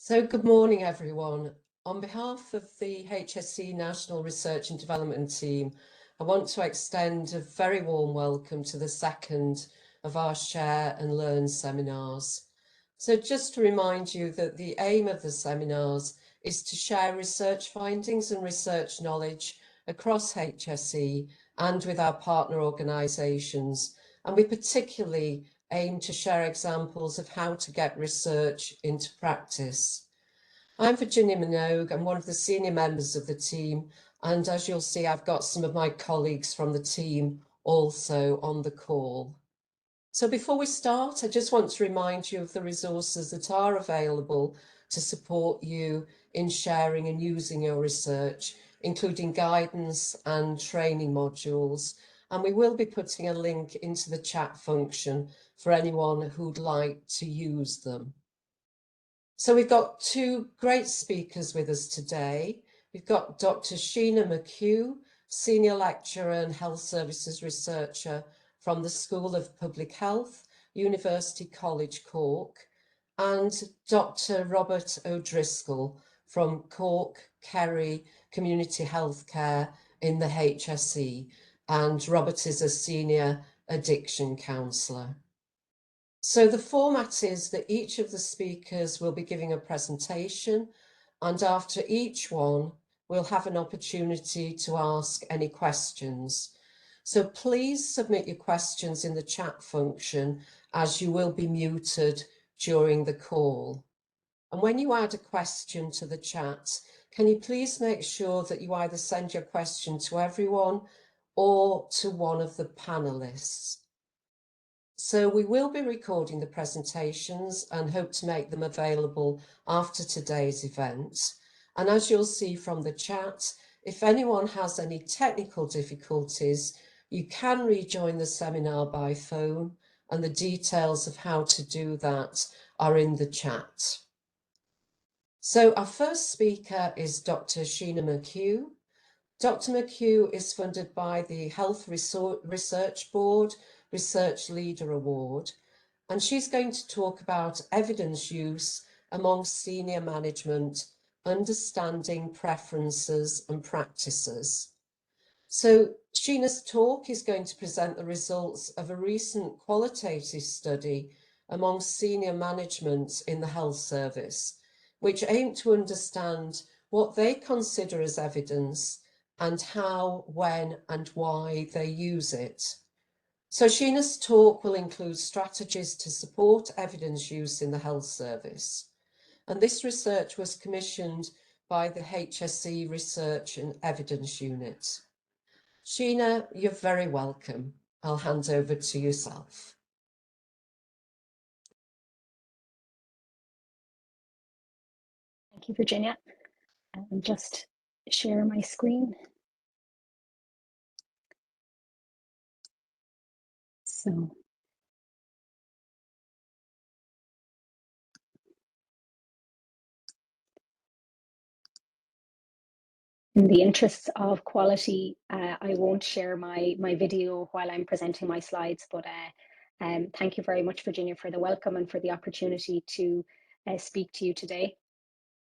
So good morning, everyone. On behalf of the HSE National Research and Development Team, I want to extend a very warm welcome to the second of our Share and Learn seminars. So just to remind you that the aim of the seminars is to share research findings and research knowledge across HSE and with our partner organisations. And we particularly aim to share examples of how to get research into practice. I'm Virginia Minogue. I'm one of the senior members of the team, and as you'll see, I've got some of my colleagues from the team also on the call. So before we start, I just want to remind you of the resources that are available to support you in sharing and using your research, including guidance and training modules. And we will be putting a link into the chat function for anyone who'd like to use them. So we've got two great speakers with us today. We've got Dr. Sheena McHugh, Senior Lecturer and Health Services Researcher from the School of Public Health, University College Cork, and Dr. Robert O'Driscoll from Cork, Kerry Community Healthcare in the HSE, and Robert is a Senior Addiction Counsellor. So the format is that each of the speakers will be giving a presentation, and after each one, we'll have an opportunity to ask any questions. So please submit your questions in the chat function, as you will be muted during the call. And when you add a question to the chat, can you please make sure that you either send your question to everyone or to one of the panelists. So we will be recording the presentations and hope to make them available after today's event. And as you'll see from the chat, if anyone has any technical difficulties, you can rejoin the seminar by phone, and the details of how to do that are in the chat. So our first speaker is Dr. Sheena McHugh. Dr. McHugh is funded by the Health Research Board Research Leader Award, and she's going to talk about evidence use among senior management, understanding preferences and practices. So Sheena's talk is going to present the results of a recent qualitative study among senior management in the health service, which aimed to understand what they consider as evidence and how, when and why they use it. So Sheena's talk will include strategies to support evidence use in the health service. And this research was commissioned by the HSE Research and Evidence Unit. Sheena, you're very welcome. I'll hand over to yourself. Thank you, Virginia. And just share my screen. So in the interests of quality, I won't share my video while I'm presenting my slides, but thank you very much, Virginia, for the welcome and for the opportunity to speak to you today.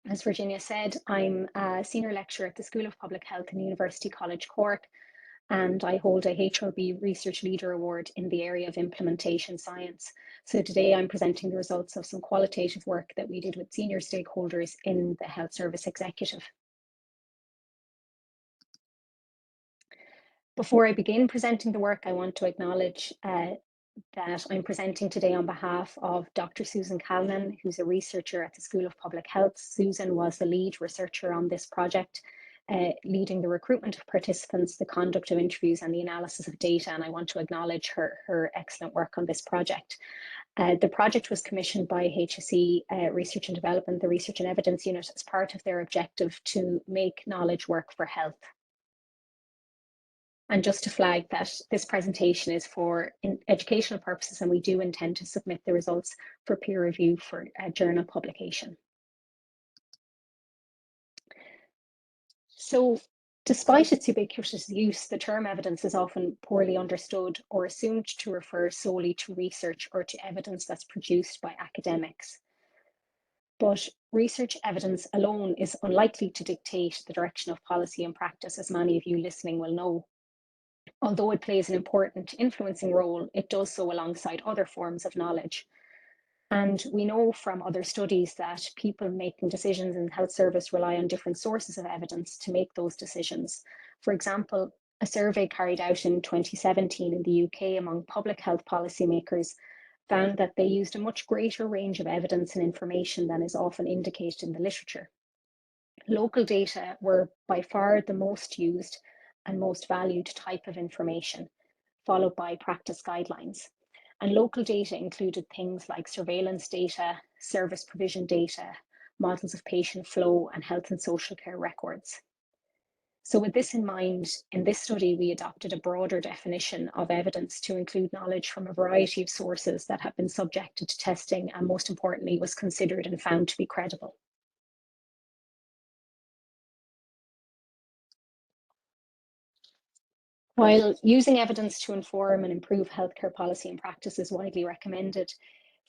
As Virginia said, I'm a senior lecturer at the School of Public Health in University College Cork, and I hold a HRB Research Leader Award in the area of implementation science. So today I'm presenting the results of some qualitative work that we did with senior stakeholders in the Health Service Executive. Before I begin presenting the work, I want to acknowledge that I'm presenting today on behalf of Dr. Susan Calnan, who's a researcher at the School of Public Health. Susan was the lead researcher on this project, leading the recruitment of participants, the conduct of interviews, and the analysis of data. And I want to acknowledge her excellent work on this project. The project was commissioned by HSE Research and Development, the Research and Evidence Unit, as part of their objective to make knowledge work for health. And just to flag that this presentation is for educational purposes, and we do intend to submit the results for peer review for journal publication. So despite its ubiquitous use, the term evidence is often poorly understood or assumed to refer solely to research or to evidence that's produced by academics. But research evidence alone is unlikely to dictate the direction of policy and practice, as many of you listening will know. Although it plays an important influencing role, it does so alongside other forms of knowledge. And we know from other studies that people making decisions in the health service rely on different sources of evidence to make those decisions. For example, a survey carried out in 2017 in the UK among public health policymakers found that they used a much greater range of evidence and information than is often indicated in the literature. Local data were by far the most used and most valued type of information, followed by practice guidelines. And local data included things like surveillance data, service provision data, models of patient flow, and health and social care records. So with this in mind, in this study, we adopted a broader definition of evidence to include knowledge from a variety of sources that have been subjected to testing and, most importantly, was considered and found to be credible. While using evidence to inform and improve healthcare policy and practice is widely recommended,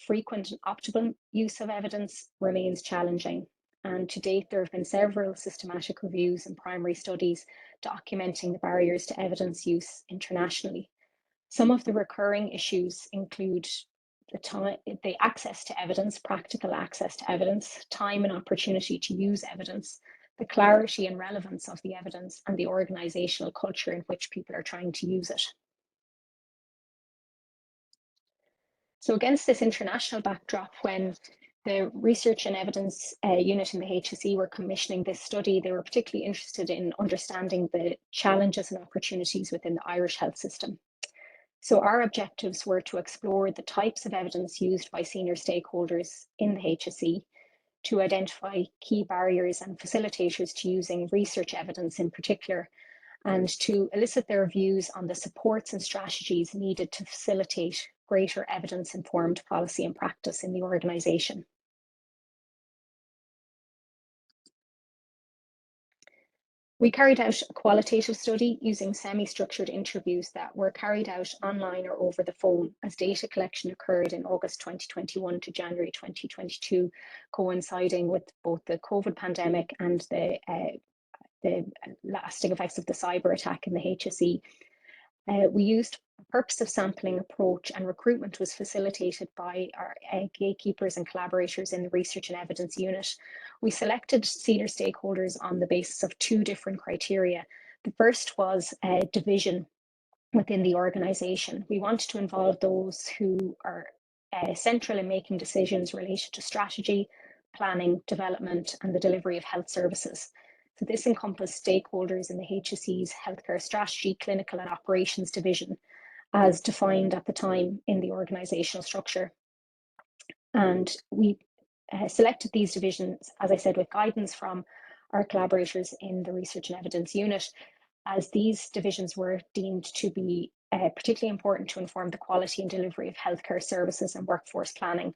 frequent and optimal use of evidence remains challenging. And to date, there have been several systematic reviews and primary studies documenting the barriers to evidence use internationally. Some of the recurring issues include the access to evidence, practical access to evidence, time and opportunity to use evidence, the clarity and relevance of the evidence, and the organizational culture in which people are trying to use it. So against this international backdrop, when the Research and Evidence Unit in the HSE were commissioning this study, they were particularly interested in understanding the challenges and opportunities within the Irish health system. So our objectives were to explore the types of evidence used by senior stakeholders in the HSE, to identify key barriers and facilitators to using research evidence in particular, and to elicit their views on the supports and strategies needed to facilitate greater evidence-informed policy and practice in the organisation. We carried out a qualitative study using semi-structured interviews that were carried out online or over the phone, as data collection occurred in August 2021 to January 2022, coinciding with both the COVID pandemic and the lasting effects of the cyber attack in the HSE. We used a purpose of sampling approach, and recruitment was facilitated by our gatekeepers and collaborators in the Research and Evidence Unit. We selected senior stakeholders on the basis of two different criteria. The first was division within the organisation. We wanted to involve those who are central in making decisions related to strategy, planning, development, and the delivery of health services. So this encompassed stakeholders in the HSE's healthcare strategy, clinical and operations division, as defined at the time in the organisational structure. And we selected these divisions, as I said, with guidance from our collaborators in the Research and Evidence Unit, as these divisions were deemed to be particularly important to inform the quality and delivery of healthcare services and workforce planning.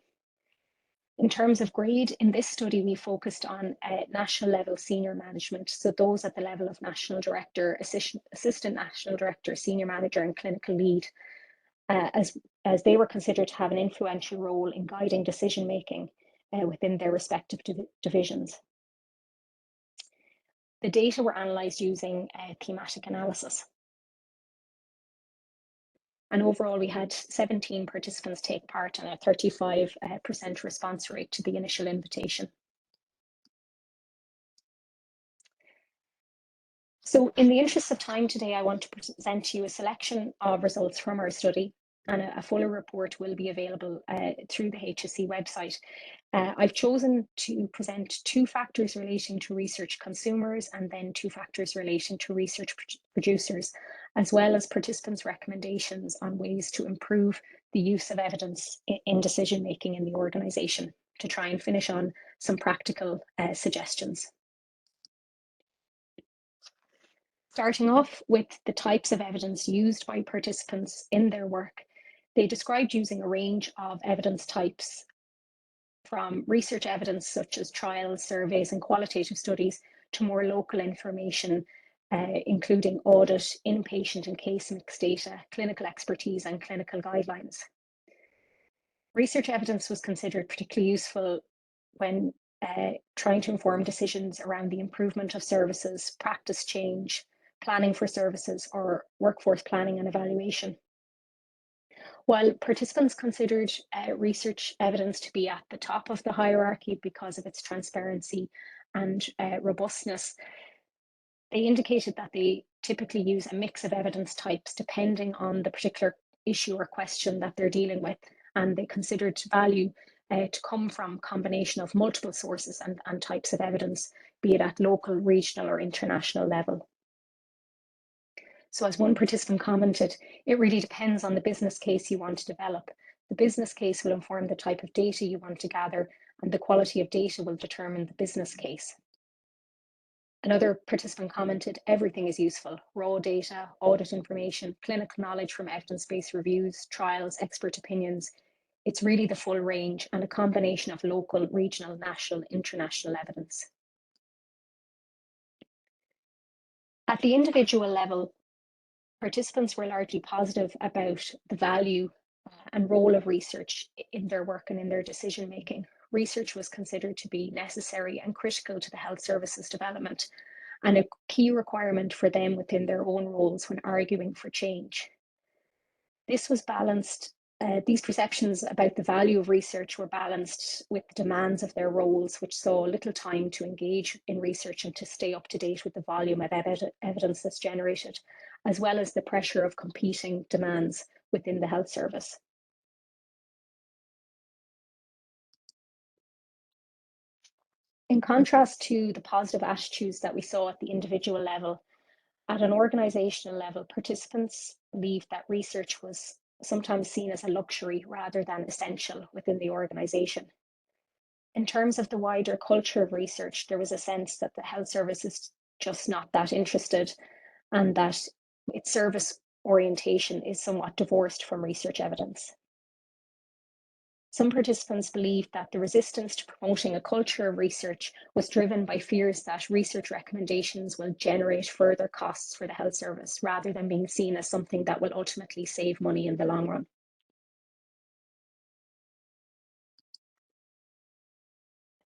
In terms of grade, in this study, we focused on national level senior management, so those at the level of national director, assistant national director, senior manager, and clinical lead, as they were considered to have an influential role in guiding decision making within their respective divisions. The data were analysed using thematic analysis. And overall, we had 17 participants take part and a 35% response rate to the initial invitation. So in the interest of time today, I want to present to you a selection of results from our study, and a fuller report will be available through the HSE website. I've chosen to present two factors relating to research consumers and then two factors relating to research producers, as well as participants' recommendations on ways to improve the use of evidence in decision making in the organisation, to try and finish on some practical suggestions. Starting off with the types of evidence used by participants in their work, they described using a range of evidence types, from research evidence such as trials, surveys, and qualitative studies to more local information, including audit, inpatient and case mix data, clinical expertise, and clinical guidelines. Research evidence was considered particularly useful when trying to inform decisions around the improvement of services, practice change, planning for services, or workforce planning and evaluation. While participants considered research evidence to be at the top of the hierarchy because of its transparency and robustness, they indicated that they typically use a mix of evidence types depending on the particular issue or question that they're dealing with, and they considered value to come from a combination of multiple sources and types of evidence, be it at local, regional, or international level. So as one participant commented, it really depends on the business case you want to develop. The business case will inform the type of data you want to gather, and the quality of data will determine the business case. Another participant commented, everything is useful: raw data, audit information, clinical knowledge from evidence-based reviews, trials, expert opinions. It's really the full range and a combination of local, regional, national, international evidence. At the individual level, participants were largely positive about the value and role of research in their work and in their decision making. Research was considered to be necessary and critical to the health services development, and a key requirement for them within their own roles when arguing for change. This was balanced. These perceptions about the value of research were balanced with the demands of their roles, which saw little time to engage in research and to stay up to date with the volume of evidence that's generated, as well as the pressure of competing demands within the health service. In contrast to the positive attitudes that we saw at the individual level, at an organizational level, participants believed that research was sometimes seen as a luxury rather than essential within the organization. In terms of the wider culture of research, there was a sense that the health service is just not that interested, and that its service orientation is somewhat divorced from research evidence. Some participants believed that the resistance to promoting a culture of research was driven by fears that research recommendations will generate further costs for the health service, rather than being seen as something that will ultimately save money in the long run.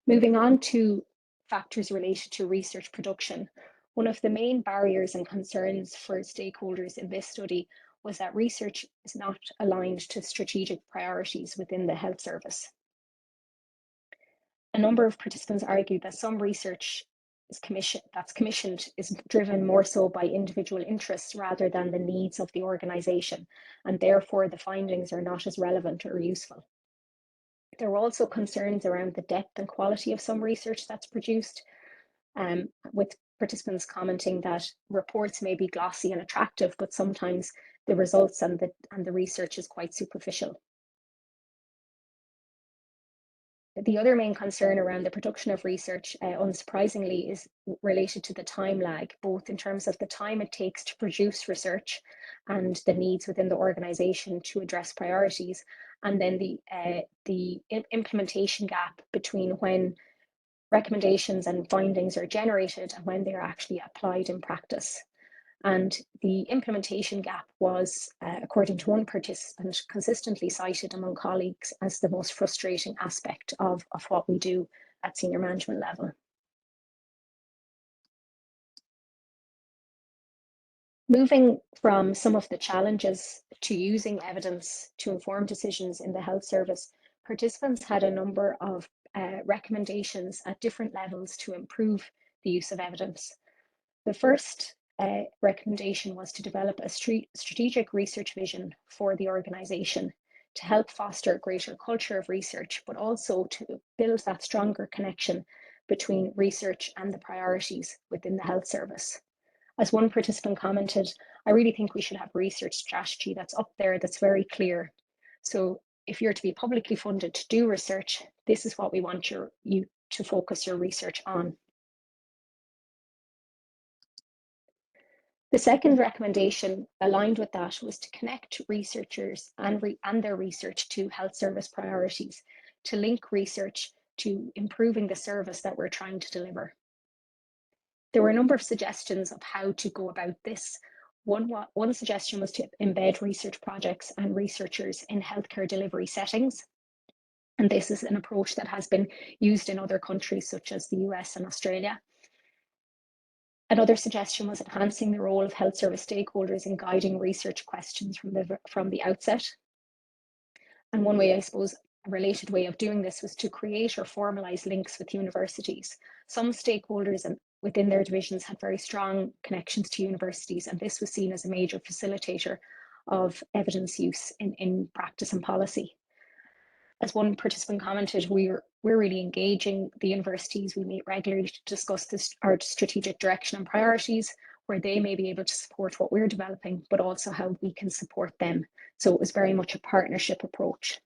Moving on to factors related to research production, one of the main barriers and concerns for stakeholders in this study was that research is not aligned to strategic priorities within the health service. A number of participants argued that some research that's commissioned is driven more so by individual interests rather than the needs of the organisation, and therefore the findings are not as relevant or useful. There were also concerns around the depth and quality of some research that's produced, with participants commenting that reports may be glossy and attractive, but sometimes the results and the research is quite superficial. The other main concern around the production of research, unsurprisingly, is related to the time lag, both in terms of the time it takes to produce research and the needs within the organisation to address priorities, and then the implementation gap between when recommendations and findings are generated and when they are actually applied in practice. And the implementation gap was, according to one participant, consistently cited among colleagues as the most frustrating aspect of what we do at senior management level. Moving from some of the challenges to using evidence to inform decisions in the health service, participants had a number of recommendations at different levels to improve the use of evidence. The first recommendation was to develop a strategic research vision for the organisation to help foster a greater culture of research, but also to build that stronger connection between research and the priorities within the health service. As one participant commented, I really think we should have a research strategy that's up there, that's very clear. So if you're to be publicly funded to do research, this is what we want you to focus your research on. The second recommendation aligned with that was to connect researchers and their research to health service priorities, to link research to improving the service that we're trying to deliver. There were a number of suggestions of how to go about this. One suggestion was to embed research projects and researchers in healthcare delivery settings. And this is an approach that has been used in other countries such as the US and Australia. Another suggestion was enhancing the role of health service stakeholders in guiding research questions from the outset. And one way, I suppose, a related way of doing this was to create or formalize links with universities. Some stakeholders within their divisions had very strong connections to universities, and this was seen as a major facilitator of evidence use in practice and policy. As one participant commented, we're really engaging the universities. We meet regularly to discuss our strategic direction and priorities, where they may be able to support what we're developing, but also how we can support them. So it was very much a partnership approach.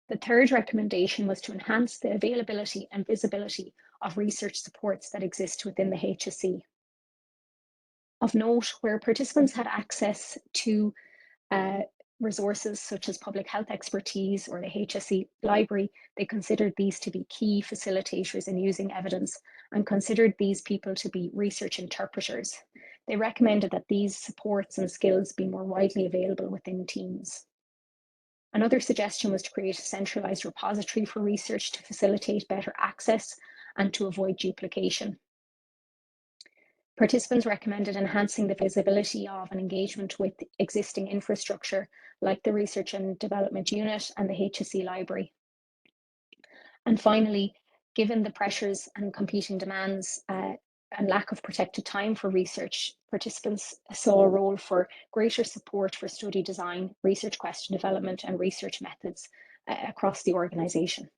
The third recommendation was to enhance the availability and visibility of research supports that exist within the HSE. Of note, where participants had access to resources such as public health expertise or the HSE library, they considered these to be key facilitators in using evidence and considered these people to be research interpreters. They recommended that these supports and skills be more widely available within teams. Another suggestion was to create a centralized repository for research to facilitate better access and to avoid duplication. Participants recommended enhancing the visibility of and engagement with existing infrastructure like the Research and Development Unit and the HSE Library. And finally, given the pressures and competing demands and lack of protected time for research, participants saw a role for greater support for study design, research question development and research methods across the organisation.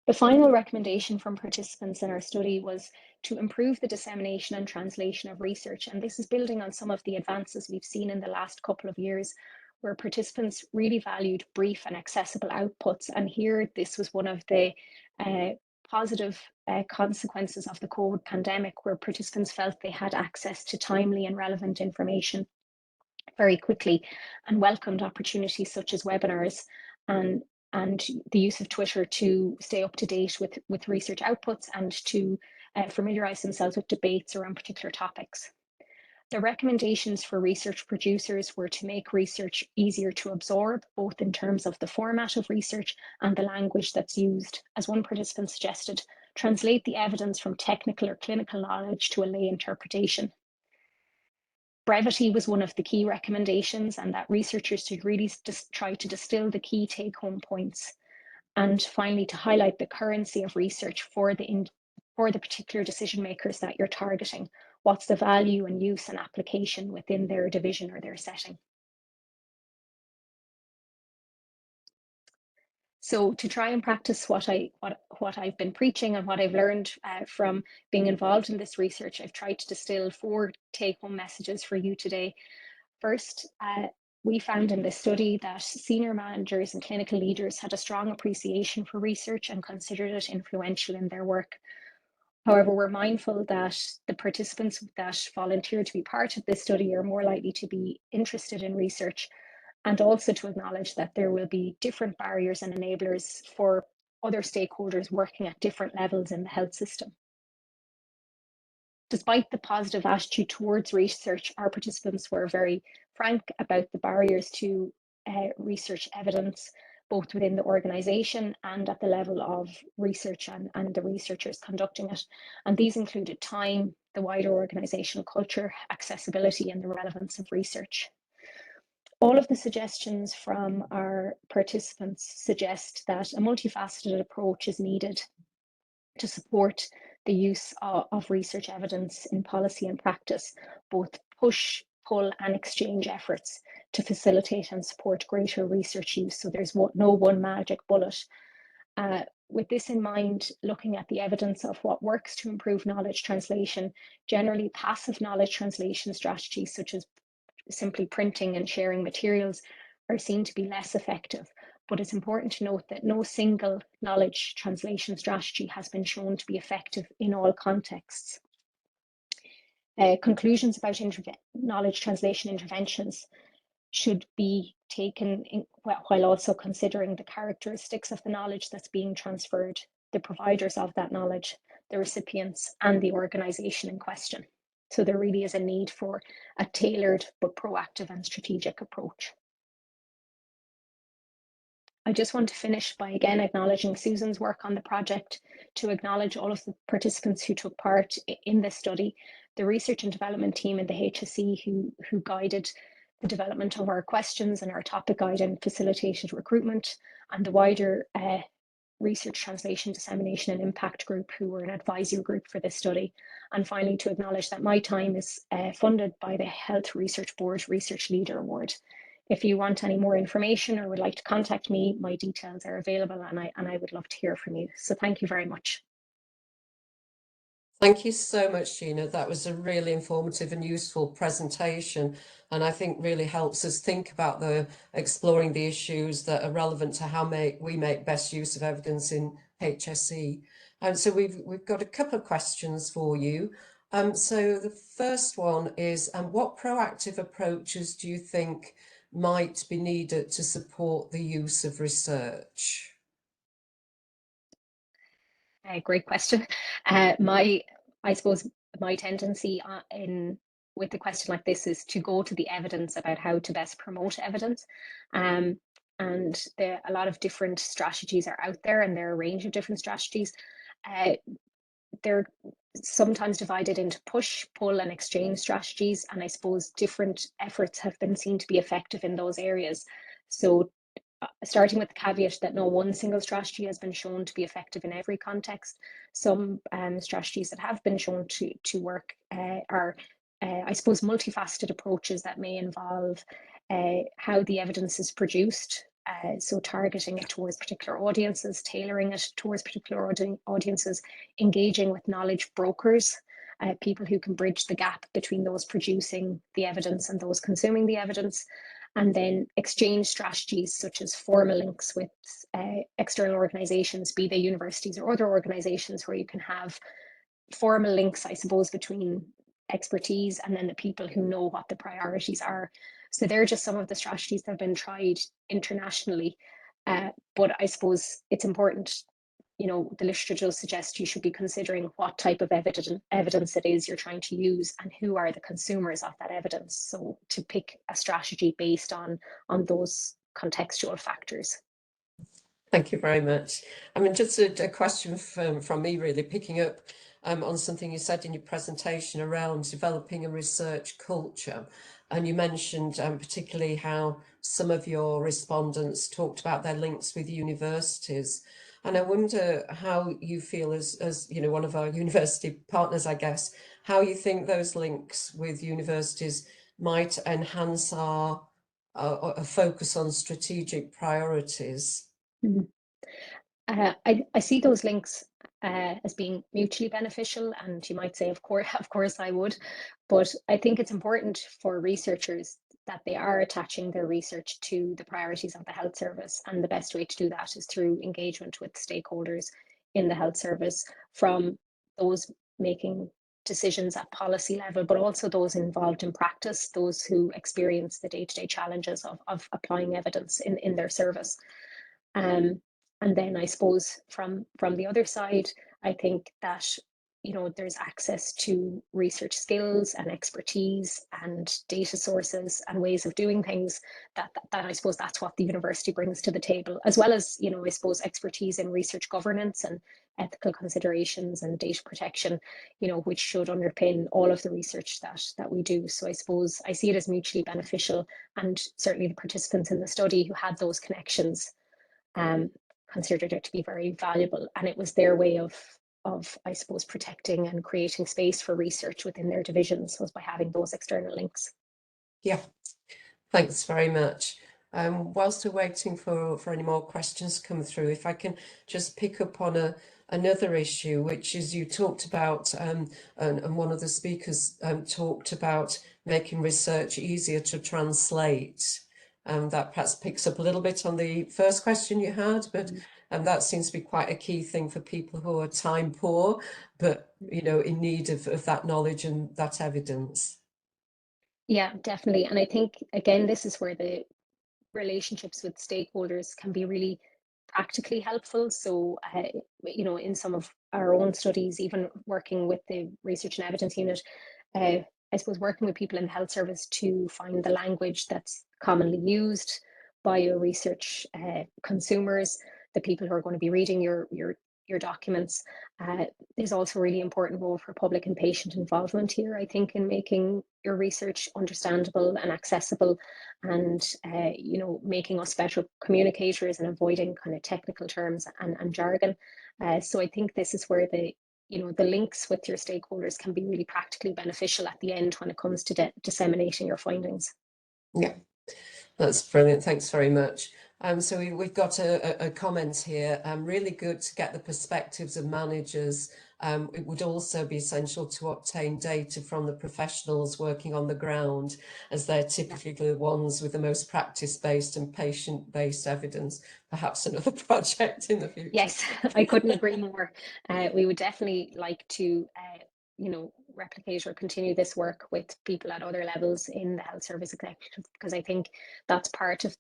The final recommendation from participants in our study was to improve the dissemination and translation of research. And this is building on some of the advances we've seen in the last couple of years, where participants really valued brief and accessible outputs. And here, this was one of the positive consequences of the COVID pandemic, where participants felt they had access to timely and relevant information very quickly and welcomed opportunities such as webinars and the use of Twitter to stay up to date with research outputs and to familiarise themselves with debates around particular topics. The recommendations for research producers were to make research easier to absorb, both in terms of the format of research and the language that's used. As one participant suggested, translate the evidence from technical or clinical knowledge to a lay interpretation. Brevity was one of the key recommendations, and that researchers should really try to distill the key take-home points. And finally, to highlight the currency of research for the particular decision makers that you're targeting. What's the value and use and application within their division or their setting? So to try and practice what I've been preaching and what I've learned from being involved in this research, I've tried to distill 4 take-home messages for you today. First, we found in this study that senior managers and clinical leaders had a strong appreciation for research and considered it influential in their work. However, we're mindful that the participants that volunteer to be part of this study are more likely to be interested in research, and also to acknowledge that there will be different barriers and enablers for other stakeholders working at different levels in the health system. Despite the positive attitude towards research, our participants were very frank about the barriers to research evidence, both within the organisation and at the level of research and the researchers conducting it. And these included time, the wider organisational culture, accessibility and the relevance of research. All of the suggestions from our participants suggest that a multifaceted approach is needed to support the use of research evidence in policy and practice, both push, pull and exchange efforts to facilitate and support greater research use. So there's no one magic bullet. With this in mind, looking at the evidence of what works to improve knowledge translation, generally passive knowledge translation strategies such as simply printing and sharing materials are seen to be less effective. But it's important to note that no single knowledge translation strategy has been shown to be effective in all contexts. Conclusions about knowledge translation interventions should be taken while also considering the characteristics of the knowledge that's being transferred, the providers of that knowledge, the recipients, and the organisation in question. So there really is a need for a tailored but proactive and strategic approach. I just want to finish by again acknowledging Susan's work on the project, to acknowledge all of the participants who took part in this study, the research and development team in the HSE who guided the development of our questions and our topic guide and facilitated recruitment, and the wider research translation, dissemination and impact group who were an advisory group for this study. And finally, to acknowledge that my time is funded by the Health Research Board Research Leader Award. If you want any more information or would like to contact me, my details are available, and I would love to hear from you. So thank you very much. Thank you so much, Sheena. That was a really informative and useful presentation, and I think really helps us think about exploring the issues that are relevant to how we make best use of evidence in HSE. And so we've got a couple of questions for you. So the first one is, what proactive approaches do you think might be needed to support the use of research? Great question. I suppose my tendency with a question like this is to go to the evidence about how to best promote evidence. And a lot of different strategies are out there, and there are a range of different strategies. They're sometimes divided into push, pull, and exchange strategies. And I suppose different efforts have been seen to be effective in those areas. So starting with the caveat that no one single strategy has been shown to be effective in every context. Some strategies that have been shown to work are, I suppose, multifaceted approaches that may involve how the evidence is produced. So targeting it towards particular audiences, tailoring it towards particular audiences, engaging with knowledge brokers, people who can bridge the gap between those producing the evidence and those consuming the evidence. And then exchange strategies such as formal links with external organizations, be they universities or other organizations, where you can have formal links, I suppose, between expertise and then the people who know what the priorities are. So they're just some of the strategies that have been tried internationally. But I suppose it's important, the literature does suggest you should be considering what type of evidence it is you're trying to use and who are the consumers of that evidence. So to pick a strategy based on those contextual factors. Thank you very much. I mean, just a question from me, really, picking up on something you said in your presentation around developing a research culture. And you mentioned particularly how some of your respondents talked about their links with universities. And I wonder how you feel as one of our university partners, I guess, how you think those links with universities might enhance our focus on strategic priorities. Mm-hmm. I see those links as being mutually beneficial, and you might say, of course I would, but I think it's important for researchers that they are attaching their research to the priorities of the health service, and the best way to do that is through engagement with stakeholders in the health service, from those making decisions at policy level, but also those involved in practice, those who experience the day-to-day challenges of applying evidence in their service. And then I suppose from the other side, I think that, there's access to research skills and expertise and data sources and ways of doing things that I suppose that's what the university brings to the table, as well as, I suppose, expertise in research governance and ethical considerations and data protection, which should underpin all of the research that we do. So I suppose I see it as mutually beneficial, and certainly the participants in the study who had those connections considered it to be very valuable, and it was their way of I suppose protecting and creating space for research within their divisions, was by having those external links. Yeah, thanks very much. Whilst we're waiting for any more questions to come through, if I can just pick up on another issue, which is you talked about, and one of the speakers talked about making research easier to translate. That perhaps picks up a little bit on the first question you had, but that seems to be quite a key thing for people who are time poor, but in need of that knowledge and that evidence. Yeah, definitely. And I think, again, this is where the relationships with stakeholders can be really practically helpful. So, in some of our own studies, even working with the Research and Evidence Unit, I suppose, working with people in the health service to find the language that's commonly used by your research consumers, the people who are going to be reading your documents. There's also a really important role for public and patient involvement here, I think, in making your research understandable and accessible, and you know, making us better communicators and avoiding kind of technical terms and jargon. So I think this is where the, you know, the links with your stakeholders can be really practically beneficial at the end when it comes to disseminating your findings. Yeah, that's brilliant. Thanks very much. So we've got a comment here. Really good to get the perspectives of managers. It would also be essential to obtain data from the professionals working on the ground, as they're typically the ones with the most practice-based and patient-based evidence. Perhaps another project in the future. Yes, I couldn't agree more. We would definitely like to, you know, replicate or continue this work with people at other levels in the health service executive, because I think that's part of,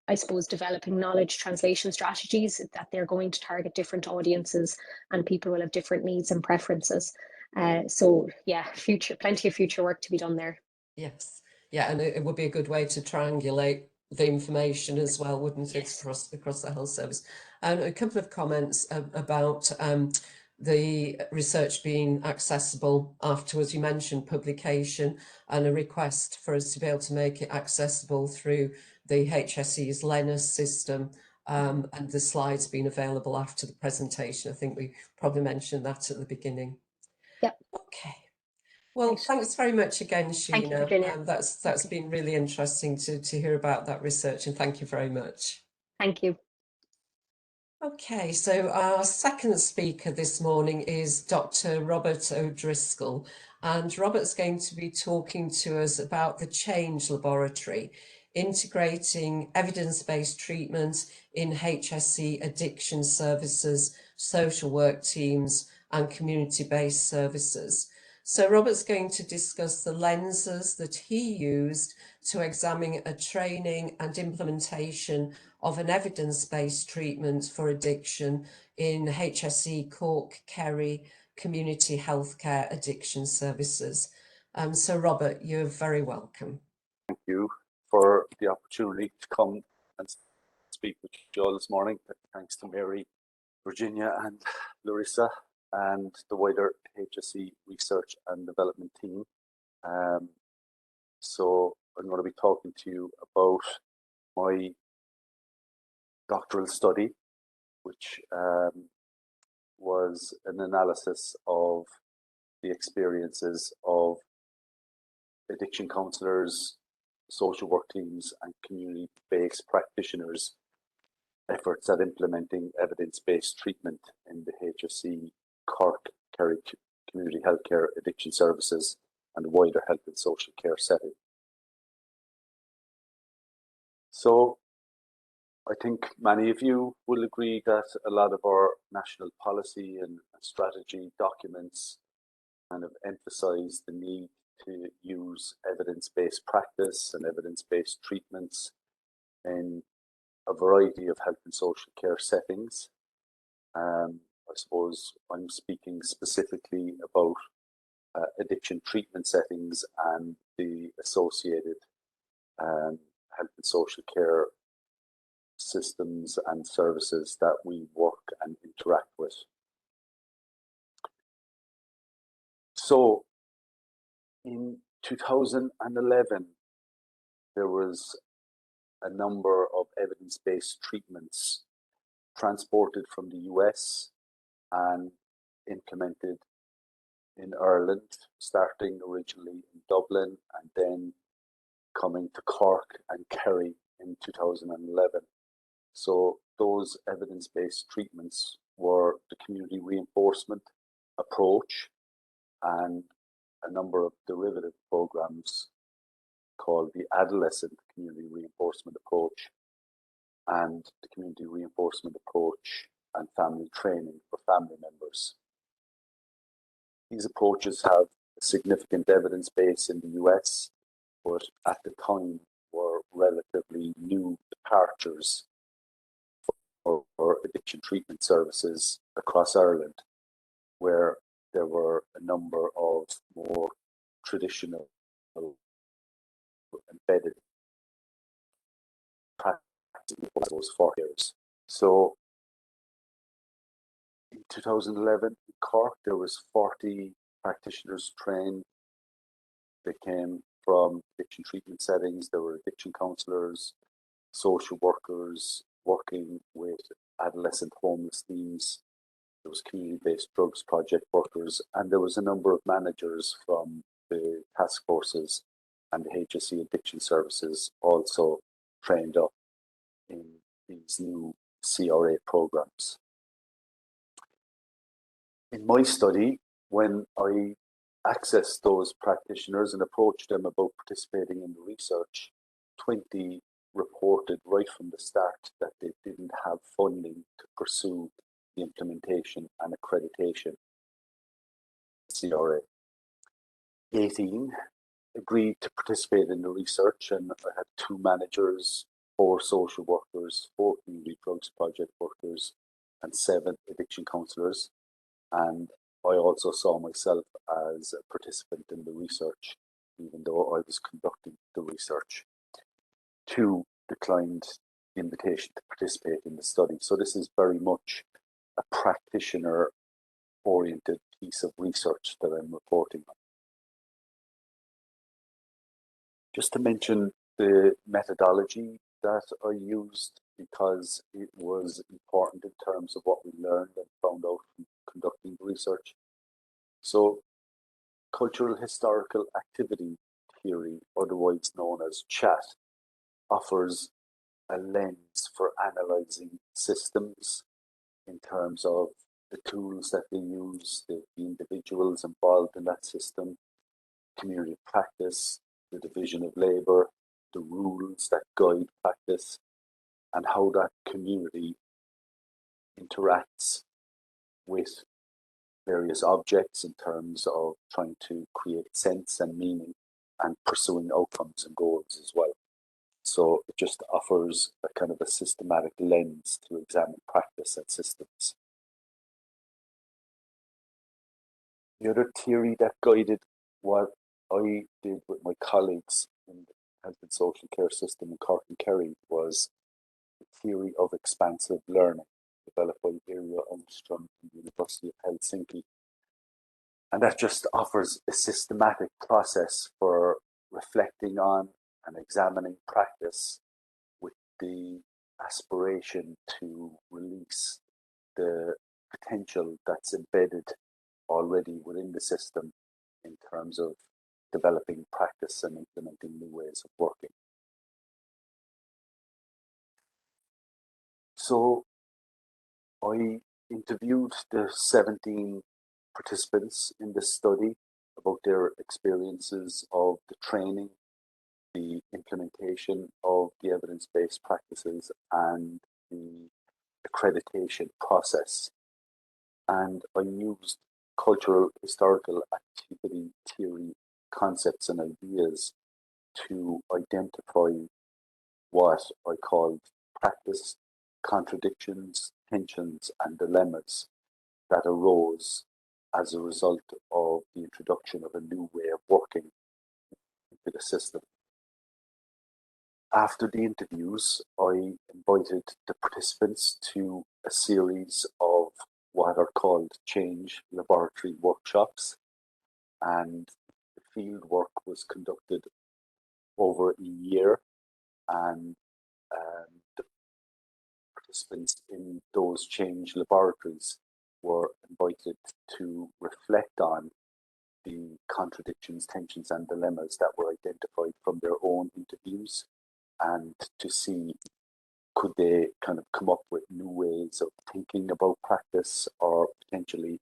I suppose, developing knowledge translation strategies, that they're going to target different audiences and people will have different needs and preferences. So yeah, plenty of future work to be done there. Yes, yeah, and it would be a good way to triangulate the information as well, wouldn't it, Yes. across the health service. And a couple of comments about the research being accessible afterwards. You mentioned publication and a request for us to be able to make it accessible through the HSE's Learner's system, and the slides being available after the presentation. I think we probably mentioned that at the beginning. Yep. Okay. Well, Right. thanks very much again, Thank you, Sheena. Virginia. That's Okay. been really interesting to hear about that research, and thank you very much. Thank you. Okay, so our second speaker this morning is Dr. Robert O'Driscoll, and Robert's going to be talking to us about the Change Laboratory, integrating evidence-based treatment in HSE addiction services, social work teams, and community-based services. So Robert's going to discuss the lenses that he used to examine a training and implementation of an evidence-based treatment for addiction in HSE Cork, Kerry Community Healthcare Addiction Services. So Robert, you're very welcome. Thank you for the opportunity to come and speak with you all this morning. Thanks to Mary, Virginia and Larissa and the wider HSE research and development team. So I'm going to be talking to you about my doctoral study, which was an analysis of the experiences of addiction counsellors, social work teams and community-based practitioners' efforts at implementing evidence-based treatment in the HSE Cork, Kerry Community Healthcare Addiction Services and wider health and social care setting. So I think many of you will agree that a lot of our national policy and strategy documents kind of emphasize the need to use evidence-based practice and evidence-based treatments in a variety of health and social care settings. I suppose I'm speaking specifically about addiction treatment settings and the associated health and social care systems and services that we work and interact with. So in 2011, there was a number of evidence-based treatments transported from the US and implemented in Ireland, starting originally in Dublin and then coming to Cork and Kerry in 2011. So those evidence-based treatments were the community reinforcement approach and a number of derivative programs called the adolescent community reinforcement approach and the community reinforcement approach and family training for family members. These approaches have a significant evidence base in the US, but at the time were relatively new departures for addiction treatment services across Ireland, where there were a number of more traditional embedded practice was 4 years. So in 2011 in Cork, there was 40 practitioners trained. They came from addiction treatment settings. There were addiction counsellors, social workers working with adolescent homeless teams. There was community-based drugs project workers, and there was a number of managers from the task forces and the HSE addiction services also trained up in these new CRA programs. In my study, when I accessed those practitioners and approached them about participating in the research, 20 reported right from the start that they didn't have funding to pursue the implementation and accreditation CRA. 18 agreed to participate in the research, and I had 2 managers, 4 social workers, 4 community drugs project workers, and 7 addiction counsellors. And I also saw myself as a participant in the research, even though I was conducting the research. 2 declined the invitation to participate in the study. So this is very much a practitioner-oriented piece of research that I'm reporting on. Just to mention the methodology that I used, because it was important in terms of what we learned and found out from conducting research. So cultural historical activity theory, otherwise known as CHAT, offers a lens for analysing systems in terms of the tools that they use, the individuals involved in that system, community practice, the division of labour, the rules that guide practice, and how that community interacts with various objects in terms of trying to create sense and meaning and pursuing outcomes and goals as well. So it just offers a kind of a systematic lens to examine practice and systems. The other theory that guided what I did with my colleagues in the health and social care system in Cork and Kerry was the theory of expansive learning, developed by Yrjö Engström from the University of Helsinki. And that just offers a systematic process for reflecting on and examining practice with the aspiration to release the potential that's embedded already within the system in terms of developing practice and implementing new ways of working. So I interviewed the 17 participants in this study about their experiences of the training, the implementation of the evidence-based practices, and the accreditation process. And I used cultural historical activity theory concepts and ideas to identify what I called practice contradictions, tensions, and dilemmas that arose as a result of the introduction of a new way of working into the system. After the interviews, I invited the participants to a series of what are called change laboratory workshops, and the field work was conducted over a year, and the participants in those change laboratories were invited to reflect on the contradictions, tensions, and dilemmas that were identified from their own interviews, and to see could they kind of come up with new ways of thinking about practice, or potentially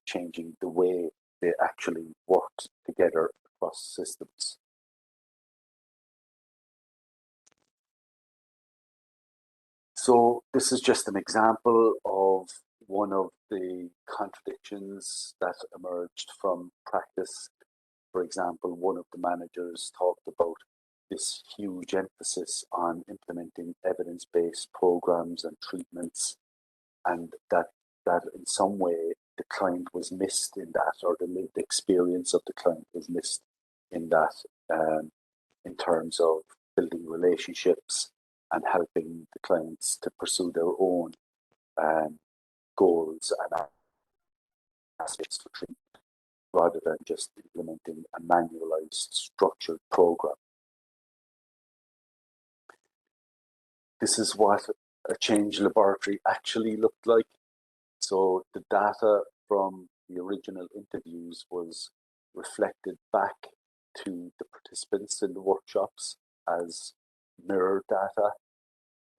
changing the way they actually worked together across systems. So this is just an example of one of the contradictions that emerged from practice. For example, one of the managers talked about this huge emphasis on implementing evidence-based programs and treatments, and that in some way the client was missed in that, or the lived experience of the client was missed in that, in terms of building relationships and helping the clients to pursue their own goals and aspects for treatment, rather than just implementing a manualized, structured program. This is what a change laboratory actually looked like. So the data from the original interviews was reflected back to the participants in the workshops as mirror data,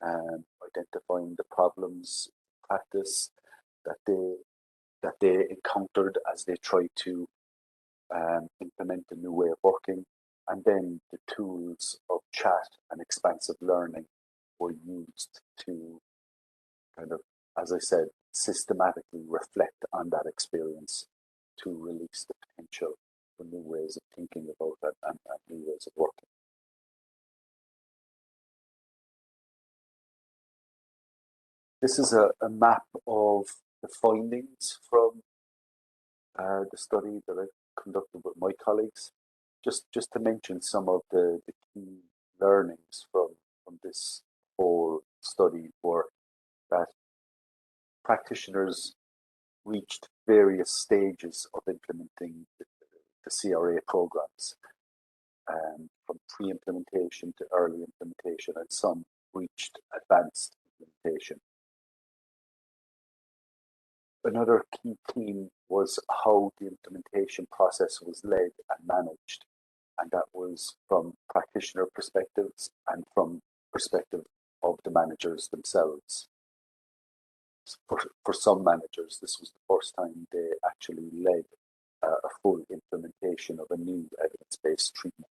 identifying the problems in practice that they encountered as they tried to implement a new way of working, and then the tools of chat and expansive learning were used to kind of, as I said, systematically reflect on that experience to release the potential for new ways of thinking about it and new ways of working. This is a map of the findings from the study that I conducted with my colleagues. Just to mention some of the key learnings from this whole study were that practitioners reached various stages of implementing the CRA programs, from pre-implementation to early implementation, and some reached advanced implementation. Another key theme was how the implementation process was led and managed, and that was from practitioner perspectives and from perspective of the managers themselves. For some managers, this was the first time they actually led a full implementation of a new evidence-based treatment.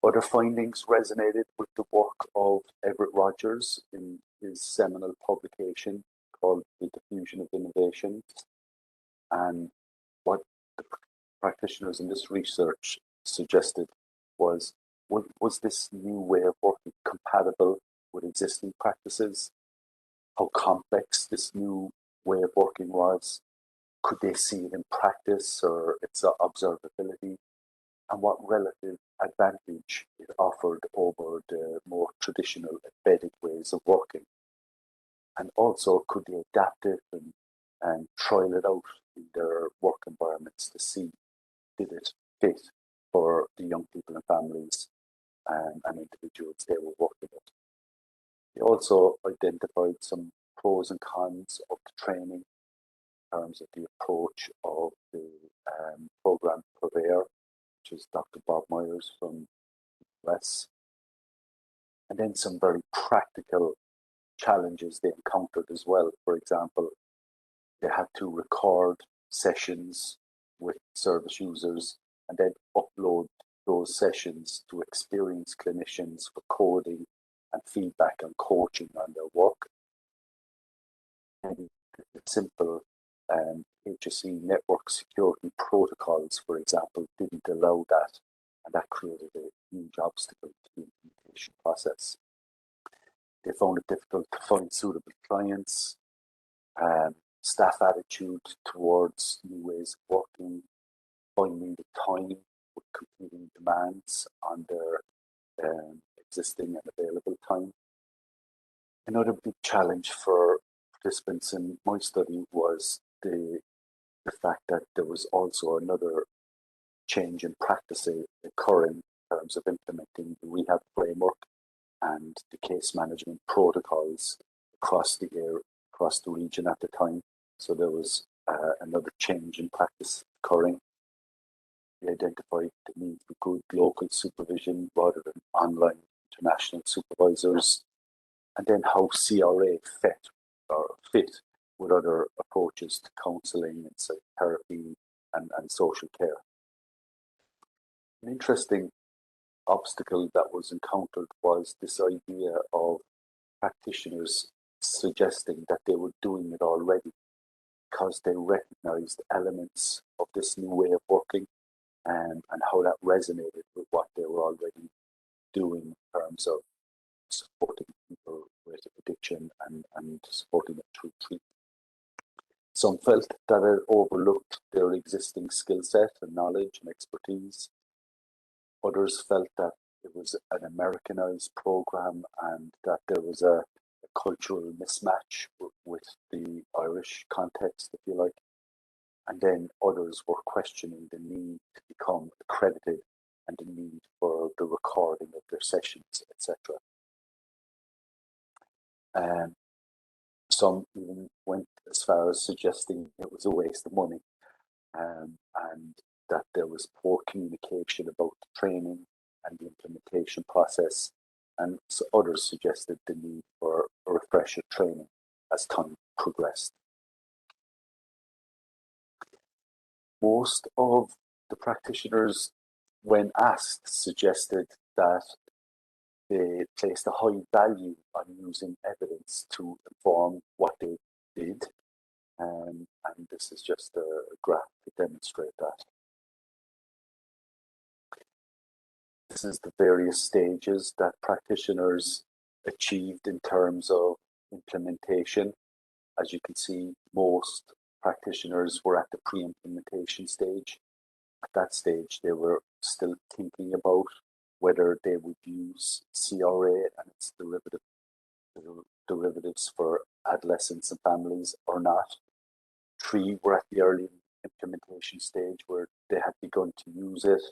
Other findings resonated with the work of Everett Rogers in his seminal publication called The Diffusion of Innovation. And what the practitioners in this research suggested was this new way of working compatible with existing practices? How complex this new way of working was? Could they see it in practice or its observability? And what relative advantage it offered over the more traditional embedded ways of working? And also, could they adapt it and trial it out in their work environments to see did it fit for the young people and families and individuals they were working with? They also identified some pros and cons of the training in terms of the approach of the program purveyor, which is Dr. Bob Myers from the US, and then some very practical challenges they encountered as well. For example, they had to record sessions with service users and then upload those sessions to experienced clinicians for coding and feedback and coaching on their work. And the simple HSE network security protocols, for example, didn't allow that, and that created a huge obstacle to the implementation process. They found it difficult to find suitable clients, staff attitude towards new ways of working, finding the time with competing demands on their existing and available time. Another big challenge for participants in my study was the fact that there was also another change in practice occurring in terms of implementing the rehab framework and the case management protocols across the region at the time. So there was another change in practice occurring. We identified the need for good local supervision rather than online international supervisors, and then how CRA fit with other approaches to counselling and psychotherapy and social care. An interesting obstacle that was encountered was this idea of practitioners suggesting that they were doing it already because they recognized elements of this new way of working and how that resonated with what they were already doing in terms of supporting people with addiction and supporting them through treatment. Some felt that it overlooked their existing skill set and knowledge and expertise. Others felt that it was an Americanized program and that there was a cultural mismatch with the Irish context, if you like. And then others were questioning the need to become accredited and the need for the recording of their sessions, etc. Some even went as far as suggesting it was a waste of money, and that there was poor communication about the training and the implementation process, and so others suggested the need for a refresher training as time progressed. Most of the practitioners, when asked, suggested that they placed a high value on using evidence to inform what they did, and this is just a graph to demonstrate that. This is the various stages that practitioners achieved in terms of implementation. As you can see, most practitioners were at the pre-implementation stage. At that stage, they were still thinking about whether they would use CRA and its derivatives for adolescents and families or not. 3 were at the early implementation stage where they had begun to use it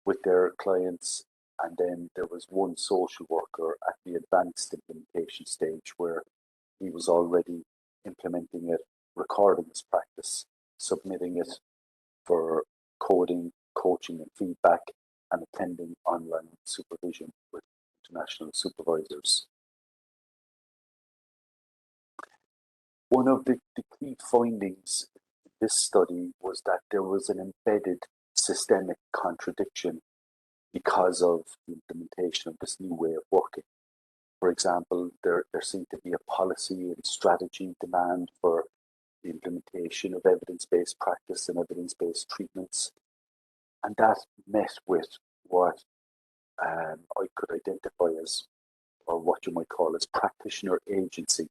with their clients, and then there was 1 social worker at the advanced implementation stage where he was already implementing it, recording his practice, submitting it for coding, coaching and feedback, and attending online supervision with international supervisors. One of the key findings in this study was that there was an embedded systemic contradiction because of the implementation of this new way of working. For example, there seemed to be a policy and strategy demand for the implementation of evidence-based practice and evidence-based treatments, and that met with what I could identify as, or what you might call as, practitioner agency,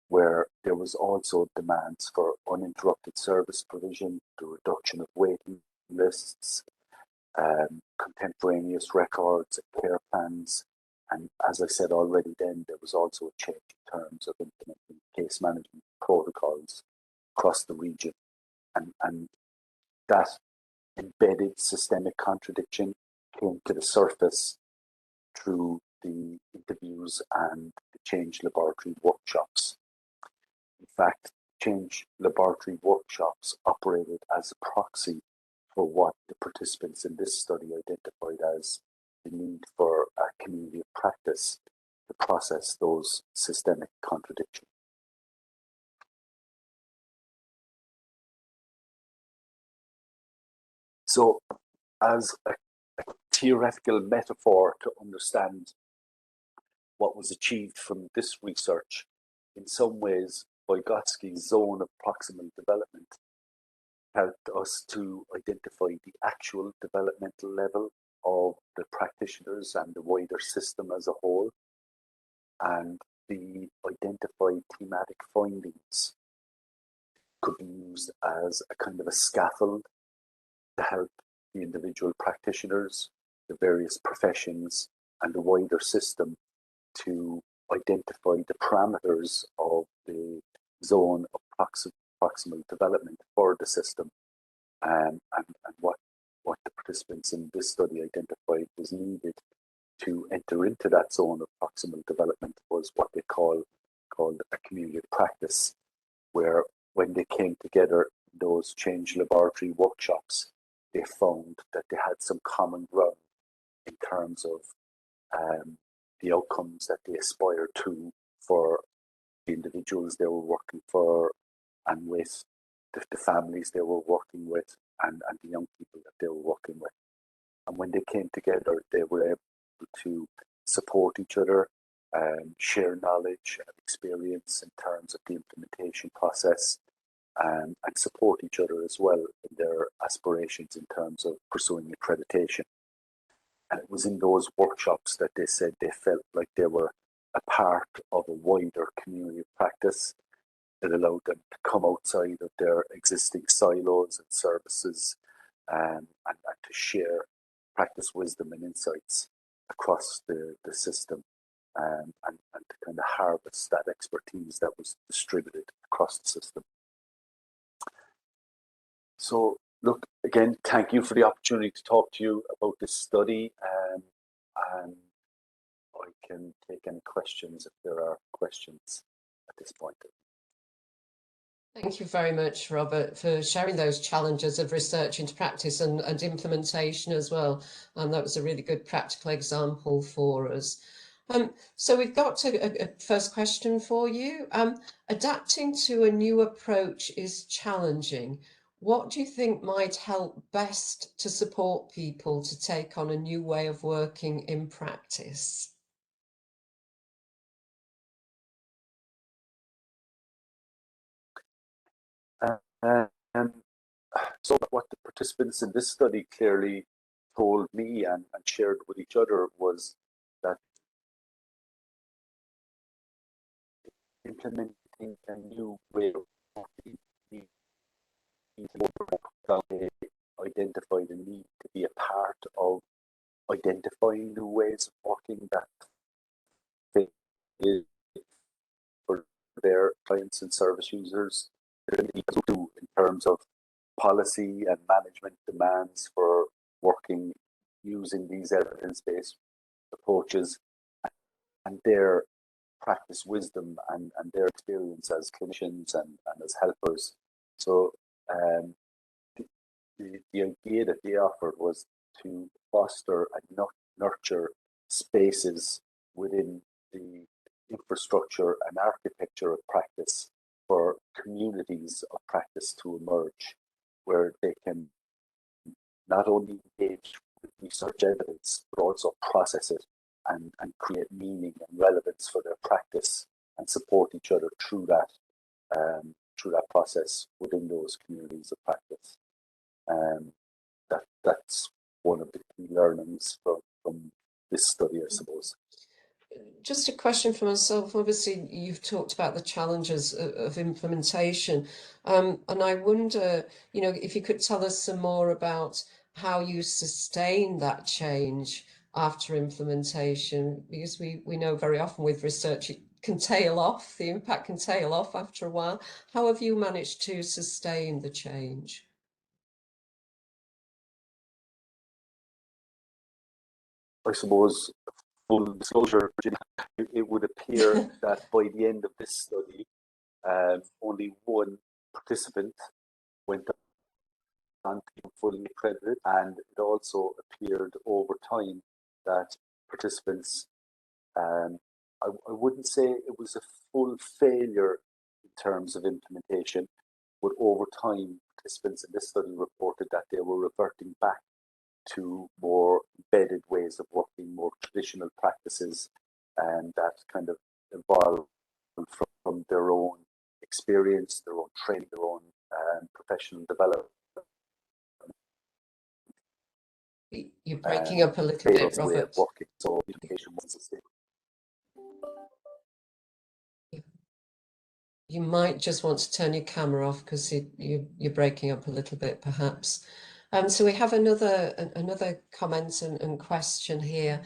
where there was also demands for uninterrupted service provision, the reduction of waiting lists, contemporaneous records, care plans, and as I said already then, there was also a change in terms of implementing case management protocols across the region, and that embedded systemic contradiction came to the surface through the interviews and the change laboratory workshops. In fact, change laboratory workshops operated as a proxy for what the participants in this study identified as the need for a community of practice to process those systemic contradictions. So, as a theoretical metaphor to understand what was achieved from this research, in some ways, Vygotsky's zone of proximal development helped us to identify the actual developmental level of the practitioners and the wider system as a whole, and the identified thematic findings could be used as a kind of a scaffold to help the individual practitioners, the various professions, and the wider system to identify the parameters of the zone of proximal development for the system, and what the participants in this study identified was needed to enter into that zone of proximal development was what they called a community of practice, where when they came together in those change laboratory workshops, they found that they had some common ground in terms of the outcomes that they aspired to for the individuals they were working for and with, the families they were working with, and the young people that they were working with. And when they came together, they were able to support each other, share knowledge and experience in terms of the implementation process, and support each other as well in their aspirations in terms of pursuing accreditation. And it was in those workshops that they said they felt like they were a part of a wider community of practice, it allowed them to come outside of their existing silos and services, and to share practice wisdom and insights across the system, and to kind of harvest that expertise that was distributed across the system. So look, again, thank you for the opportunity to talk to you about this study, and I can take any questions if there are questions at this point. Thank you very much, Robert, for sharing those challenges of research into practice and implementation as well. And that was a really good practical example for us. So we've got a first question for you. Adapting to a new approach is challenging. What do you think might help best to support people to take on a new way of working in practice? So what the participants in this study clearly told me and shared with each other was that implementing a new way of working, they identified the need to be a part of identifying new ways of working that fit for their clients and service users in terms of policy and management demands for working using these evidence-based approaches, and their practice wisdom and their experience as clinicians and as helpers. So the idea that they offered was to foster and nurture spaces within the infrastructure and architecture of practice for communities of practice to emerge, where they can not only engage with research evidence, but also process it and create meaning and relevance for their practice and support each other through that process within those communities of practice. That's one of the key learnings from this study, I suppose. Just a question for myself. Obviously, you've talked about the challenges of implementation, and I wonder, if you could tell us some more about how you sustain that change after implementation, because we know very often with research it can tail off, the impact can tail off after a while. How have you managed to sustain the change? I suppose, full disclosure, it would appear that by the end of this study, only one participant went on to be fully accredited, and it also appeared over time that participants, I wouldn't say it was a full failure in terms of implementation, but over time, participants in this study reported that they were reverting back to more embedded ways of working, more traditional practices, and that kind of evolved from their own experience, their own training, their own professional development. You're breaking up a little bit, Robert. Way of working, so education was sustainable. You might just want to turn your camera off because you're breaking up a little bit, perhaps. So we have another comment and question here.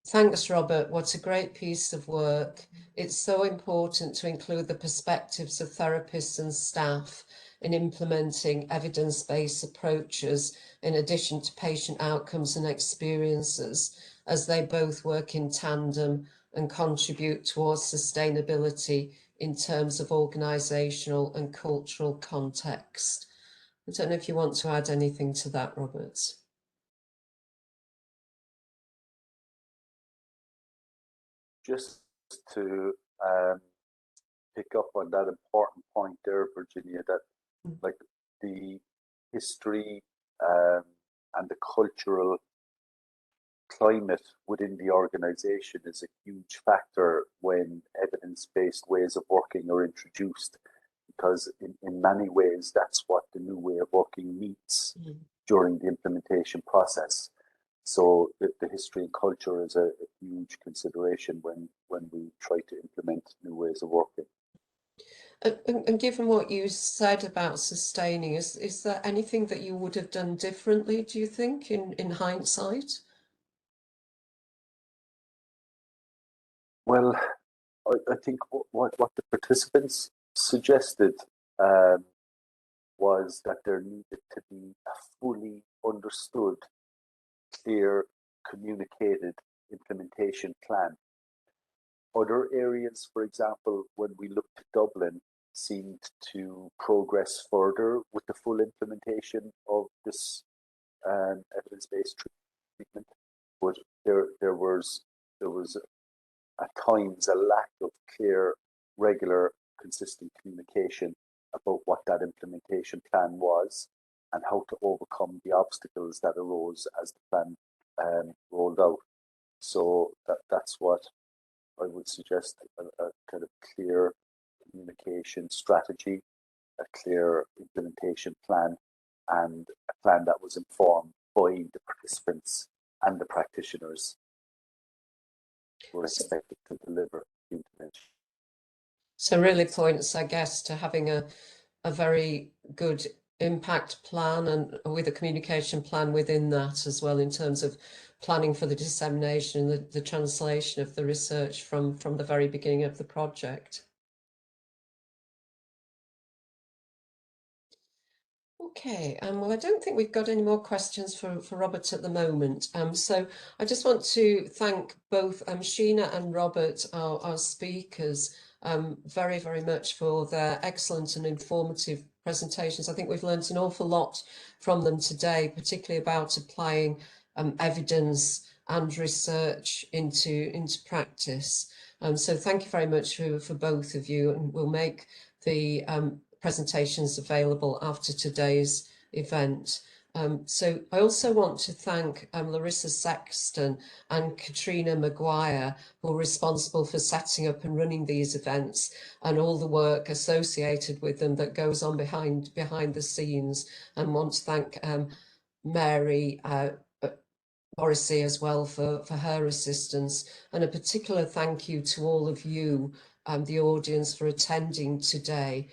Thanks, Robert. What a great piece of work. It's so important to include the perspectives of therapists and staff in implementing evidence-based approaches in addition to patient outcomes and experiences, as they both work in tandem and contribute towards sustainability in terms of organisational and cultural context. I don't know if you want to add anything to that, Robert. Just to pick up on that important point there, Virginia, that like the history and the cultural climate within the organization is a huge factor when evidence-based ways of working are introduced, because in many ways that's what the new way of working meets during the implementation process. So the history and culture is a huge consideration when we try to implement new ways of working. And given what you said about sustaining, is there anything that you would have done differently, do you think, in hindsight? Well, I think what the participants suggested was that there needed to be a fully understood, clear, communicated implementation plan. Other areas, for example, when we looked at Dublin, seemed to progress further with the full implementation of this evidence-based treatment, but there was at times a lack of clear, regular, consistent communication about what that implementation plan was and how to overcome the obstacles that arose as the plan rolled out. So that's what I would suggest, a kind of clear communication strategy, a clear implementation plan, and a plan that was informed by the participants and the practitioners who were expected to deliver the intervention. So really points, I guess, to having a very good impact plan and with a communication plan within that as well, in terms of planning for the dissemination and the translation of the research from the very beginning of the project. Okay, well, I don't think we've got any more questions for Robert at the moment. So I just want to thank both Sheena and Robert, our speakers, very, very much for their excellent and informative presentations. I think we've learned an awful lot from them today, particularly about applying evidence and research into practice. So thank you very much for both of you, and we'll make the presentations available after today's event. So I also want to thank Larissa Sexton and Katrina Maguire, who are responsible for setting up and running these events and all the work associated with them that goes on behind the scenes, and want to thank Mary Morrissey as well for her assistance, and a particular thank you to all of you, the audience, for attending today.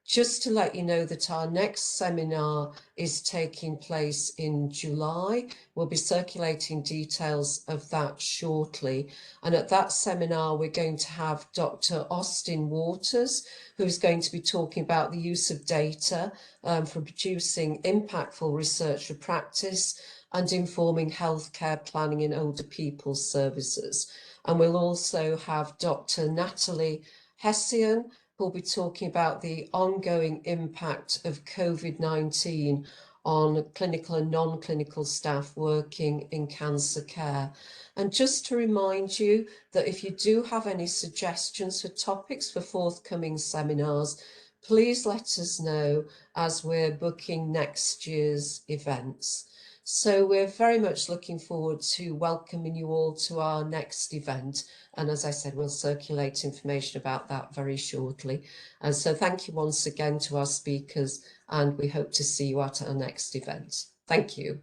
Just to let you know that our next seminar is taking place in July. We'll be circulating details of that shortly. And at that seminar, we're going to have Dr. Austin Waters, who's going to be talking about the use of data for producing impactful research for practice and informing healthcare planning in older people's services. And we'll also have Dr. Natalie Hessian, who'll be talking about the ongoing impact of COVID-19 on clinical and non-clinical staff working in cancer care. And just to remind you that if you do have any suggestions for topics for forthcoming seminars, please let us know as we're booking next year's events. So we're very much looking forward to welcoming you all to our next event. And as I said, we'll circulate information about that very shortly. And so thank you once again to our speakers, and we hope to see you at our next event. Thank you.